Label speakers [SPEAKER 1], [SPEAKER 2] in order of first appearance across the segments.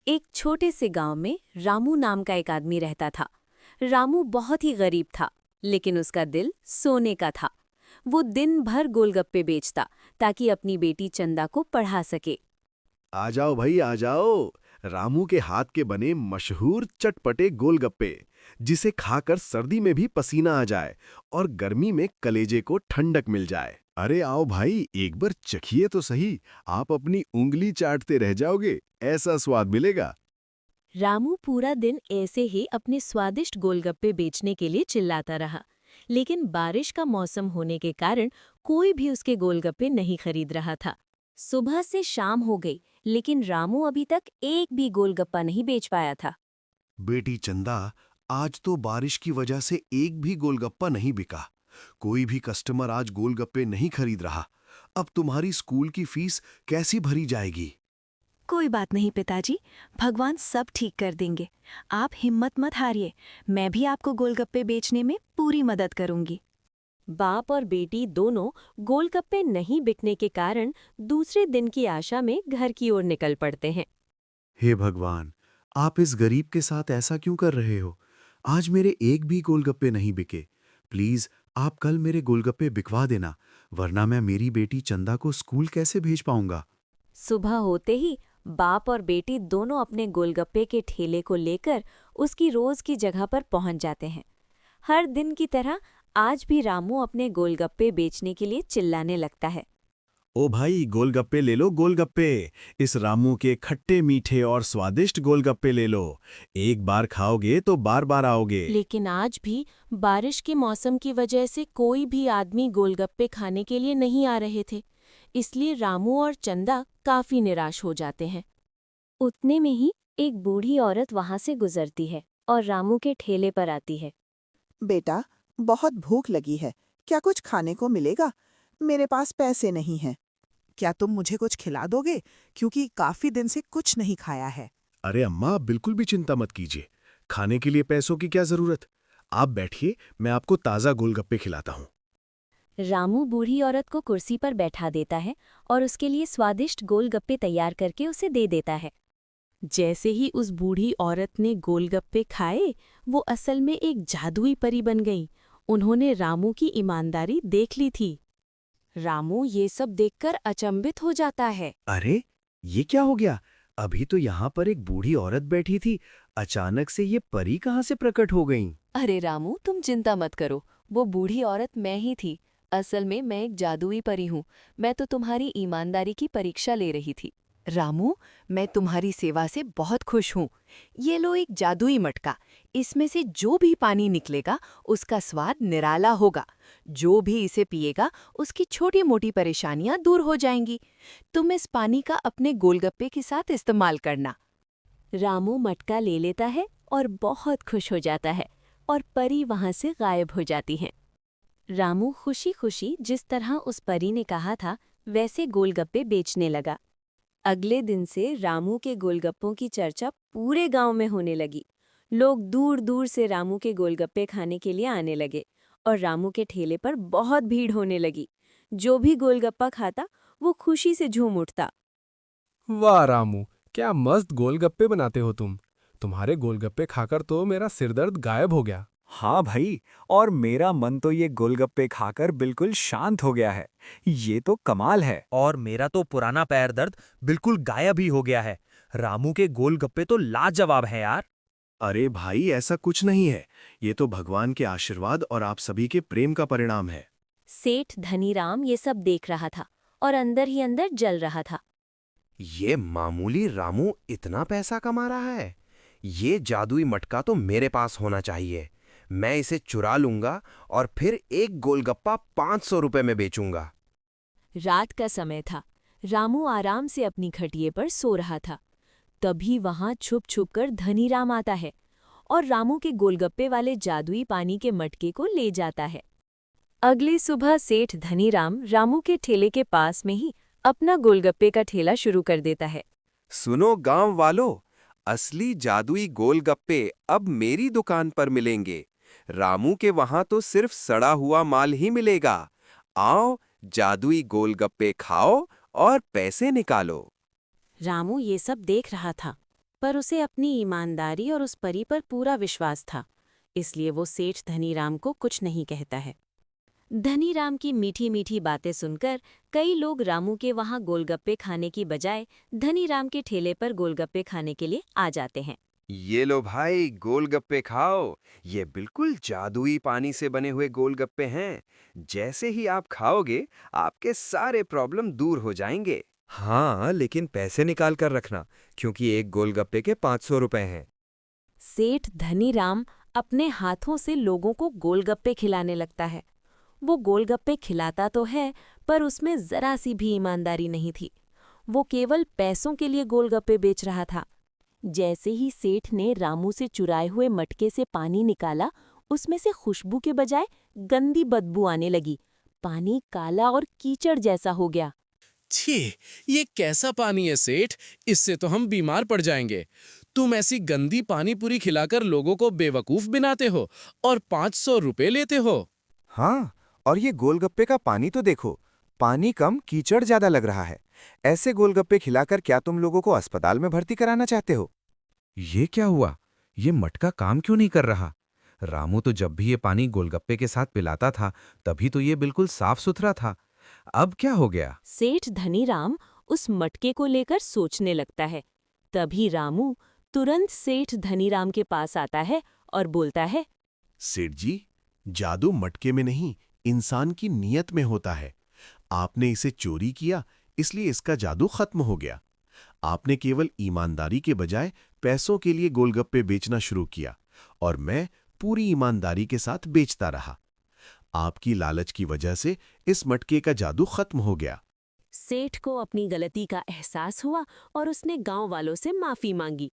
[SPEAKER 1] एक छोटे से गांव में रामू नाम का एक आदमी रहता था। रामू बहुत ही गरीब था, लेकिन उसका दिल सोने का था। वो दिन भर गोलगप्पे बेचता ताकि अपनी बेटी चंदा को पढ़ा सके।
[SPEAKER 2] आ जाओ भाई आ जाओ। रामू के हाथ के बने मशहूर चटपटे गोलगप्पे, जिसे खाकर सर्दी में भी पसीना आ जाए और गर्मी में कलेजे को ठंडक मिल जाए। अरे आओ भाई, एक बार चखिए तो सही। आप अपनी उंगली चाटते रह जाओगे, ऐसा स्वाद मिलेगा।
[SPEAKER 1] रामू पूरा दिन ऐसे ही अपने स्वादिष्ट गोलगप्पे बेचने के लिए चिल्लाता रहा, लेकिन बारिश का मौसम होने के कारण कोई भी उसके गोलगप्पे नहीं खरीद रहा था। सुबह से शाम हो गई, लेकिन रामू अभी तक एक भी गोलगप्पा नहीं बेच पाया था।
[SPEAKER 2] बेटी चंदा, आज तो बारिश की वजह से एक भी गोलगप्पा नहीं बिका। कोई भी कस्टमर आज गोलगप्पे नहीं खरीद रहा। अब तुम्हारी स्कूल की फीस कैसी भरी जाएगी?
[SPEAKER 3] कोई बात नहीं पिताजी, भगवान सब ठीक कर देंगे। आप हिम्मत मत हारिए, मैं भी आपको गोलगप्पे बेचने में पूरी मदद करूंगी।
[SPEAKER 1] बाप और बेटी दोनों गोलगप्पे नहीं बिकने के कारण दूसरे दिन की आशा में घर की ओर निकल पड़ते हैं।
[SPEAKER 2] हे भगवान, आप इस गरीब के साथ ऐसा क्यों कर रहे हो? आज मेरे एक भी गोलगप्पे नहीं बिके। प्लीज आप कल मेरे गोलगप्पे बिकवा देना, वरना मैं मेरी बेटी चंदा को स्कूल कैसे भेज पाऊंगा।
[SPEAKER 1] सुबह होते ही बाप और बेटी दोनों अपने गोलगप्पे के ठेले को लेकर उसकी रोज की जगह पर पहुंच जाते हैं। हर दिन की तरह आज भी रामू अपने गोलगप्पे बेचने के लिए चिल्लाने लगता है।
[SPEAKER 2] ओ भाई, गोलगप्पे ले लो गोलगप्पे। इस रामू के खट्टे मीठे और स्वादिष्ट गोलगप्पे ले लो। एक बार खाओगे तो बार बार आओगे।
[SPEAKER 1] लेकिन आज भी बारिश के मौसम की वजह से कोई भी आदमी गोलगप्पे खाने के लिए नहीं आ रहे थे, इसलिए रामू और चंदा काफी निराश हो जाते हैं। उतने में ही एक बूढ़ी औरत वहां से गुजरती है और रामू के ठेले पर आती है।
[SPEAKER 4] बेटा, बहुत भूख लगी है। क्या कुछ खाने को मिलेगा? मेरे पास पैसे नहीं हैं। क्या तुम मुझे कुछ खिला दोगे? क्योंकि काफी दिन से कुछ नहीं खाया है।
[SPEAKER 2] अरे अम्मा, बिल्कुल भी चिंता मत कीजिए। खाने के लिए पैसों की क्या जरूरत। आप बैठिए, मैं आपको ताज़ा गोलगप्पे खिलाता हूँ।
[SPEAKER 1] रामू बूढ़ी औरत को कुर्सी पर बैठा देता है और उसके लिए स्वादिष्ट गोलगप्पे तैयार करके उसे दे देता है। जैसे ही उस बूढ़ी औरत ने गोलगप्पे खाए, वो असल में एक जादुई परी बन गई। उन्होंने रामू की ईमानदारी देख ली थी। रामू ये सब देखकर अचंभित हो जाता है।
[SPEAKER 5] अरे, ये क्या हो गया? अभी तो यहाँ पर एक बूढ़ी औरत बैठी थी, अचानक से ये परी कहाँ से प्रकट हो गईं?
[SPEAKER 6] अरे रामू, तुम चिंता मत करो, वो बूढ़ी औरत मैं ही थी। असल में मैं एक जादुई परी हूँ। मैं तो तुम्हारी ईमानदारी की परीक्षा ले रही थी। रामू, मैं तुम्हारी सेवा से बहुत खुश हूँ। ये लो एक जादुई मटका। इसमें से जो भी पानी निकलेगा उसका स्वाद निराला होगा। जो भी इसे पिएगा उसकी छोटी मोटी परेशानियां दूर हो जाएंगी। तुम इस पानी का अपने गोलगप्पे के साथ इस्तेमाल करना।
[SPEAKER 1] रामू मटका ले लेता है और बहुत खुश हो जाता है और परी वहां से गायब हो जाती है। रामू खुशी खुशी जिस तरह उस परी ने कहा था वैसे गोलगप्पे बेचने लगा। अगले दिन से रामू के गोलगप्पों की चर्चा पूरे गांव में होने लगी। लोग दूर दूर से रामू के गोलगप्पे खाने के लिए आने लगे और रामू के ठेले पर बहुत भीड़ होने लगी। जो भी गोलगप्पा खाता वो खुशी से झूम उठता।
[SPEAKER 7] वाह रामू, क्या मस्त गोलगप्पे बनाते हो तुम। तुम्हारे गोलगप्पे खाकर तो मेरा सिरदर्द गायब हो गया।
[SPEAKER 5] हाँ भाई, और मेरा मन तो ये गोलगप्पे खाकर बिल्कुल शांत हो गया है। ये तो कमाल है।
[SPEAKER 8] और मेरा तो पुराना पैर दर्द बिल्कुल गायब ही हो गया है। रामू के गोलगप्पे तो लाजवाब हैं यार।
[SPEAKER 2] अरे भाई, ऐसा कुछ नहीं है। ये तो भगवान के आशीर्वाद और आप सभी के प्रेम का परिणाम है।
[SPEAKER 1] सेठ धनीराम ये सब देख रहा था और अंदर ही अंदर जल रहा था।
[SPEAKER 9] ये मामूली रामू इतना पैसा कमा रहा है। ये जादुई मटका तो मेरे पास होना चाहिए। मैं इसे चुरा लूंगा और फिर एक गोलगप्पा 500 रुपए में बेचूंगा।
[SPEAKER 1] रात का समय था। रामू आराम से अपनी खटिये पर सो रहा था। तभी वहां छुप छुप कर धनीराम आता है और रामू के गोलगप्पे वाले जादुई पानी के मटके को ले जाता है। अगली सुबह सेठ धनीराम रामू के ठेले के पास में ही अपना गोलगप्पे का ठेला शुरू कर देता है।
[SPEAKER 10] सुनो गांव वालों, असली जादुई गोलगप्पे अब मेरी दुकान पर मिलेंगे। रामू के वहां तो सिर्फ सड़ा हुआ माल ही मिलेगा। आओ, जादुई गोलगप्पे खाओ और पैसे निकालो।
[SPEAKER 1] रामू ये सब देख रहा था। पर उसे अपनी ईमानदारी और उस परी पर पूरा विश्वास था, इसलिए वो सेठ धनीराम को कुछ नहीं कहता है। धनीराम की मीठी मीठी बातें सुनकर कई लोग रामू के वहाँ गोलगप्पे खाने की बजाय धनीराम के ठेले पर गोलगप्पे खाने के लिए आ जाते हैं।
[SPEAKER 10] ये लो भाई, गोलगप्पे खाओ। ये बिल्कुल जादुई पानी से बने हुए गोलगप्पे हैं। जैसे ही आप खाओगे, आपके सारे प्रॉब्लम दूर हो जाएंगे।
[SPEAKER 8] हाँ, लेकिन पैसे निकाल कर रखना, क्योंकि एक गोलगप्पे के 500 रुपए हैं।
[SPEAKER 1] सेठ धनीराम अपने हाथों से लोगों को गोलगप्पे खिलाने लगता है। वो गोलगप्पे खिलाता तो है, पर उसमें जरा सी भी ईमानदारी नहीं थी। वो केवल पैसों के लिए गोलगप्पे बेच रहा था। जैसे ही सेठ ने रामू से चुराए हुए मटके से पानी निकाला, उसमें से खुशबू के बजाय गंदी बदबू आने लगी। पानी काला और कीचड़ जैसा हो गया।
[SPEAKER 11] छी, ये कैसा पानी है सेठ? इससे तो हम बीमार पड़ जाएंगे। तुम ऐसी गंदी पानी पूरी खिलाकर लोगों को बेवकूफ बनाते हो और 500 रुपए लेते हो।
[SPEAKER 12] हाँ, और ये गोलगप्पे का पानी तो देखो, पानी कम कीचड़ ज्यादा लग रहा है। ऐसे गोलगप्पे खिलाकर क्या तुम लोगों को अस्पताल में भर्ती कराना चाहते हो?
[SPEAKER 8] ये क्या हुआ? ये मटका काम क्यों नहीं कर रहा? रामू तो जब भी ये पानी गोलगप्पे के साथ पिलाता था, तभी तो ये बिल्कुल साफ सुथरा था। अब क्या हो गया?
[SPEAKER 1] सेठ धनीराम उस मटके को लेकर सोचने लगता है। तभी रामू तुरंत सेठ धनीराम के पास आता है और बोलता है,
[SPEAKER 2] सेठ जी, जादू मटके में नहीं, इंसान की नीयत में होता है। आपने इसे चोरी किया, इसलिए इसका जादू खत्म हो गया। आपने केवल ईमानदारी के बजाय पैसों के लिए गोलगप्पे बेचना शुरू किया, और मैं पूरी ईमानदारी के साथ बेचता रहा। आपकी लालच की वजह से इस मटके का जादू खत्म हो गया।
[SPEAKER 1] सेठ को अपनी गलती का एहसास हुआ और उसने गांव वालों से माफी मांगी।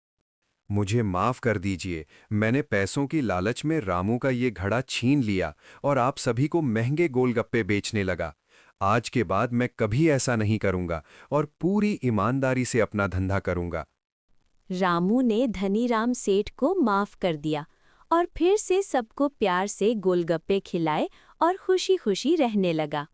[SPEAKER 10] मुझे माफ कर दीजिए, मैंने पैसों की लालच में रामू का ये घड़ा छीन लिया और आप सभी को महंगे गोलगप्पे बेचने लगा। आज के बाद मैं कभी ऐसा नहीं करूंगा और पूरी ईमानदारी से अपना धंधा करूंगा।
[SPEAKER 1] रामू ने धनीराम सेठ को माफ कर दिया और फिर से सबको प्यार से गोलगप्पे खिलाए और खुशी खुशी रहने लगा।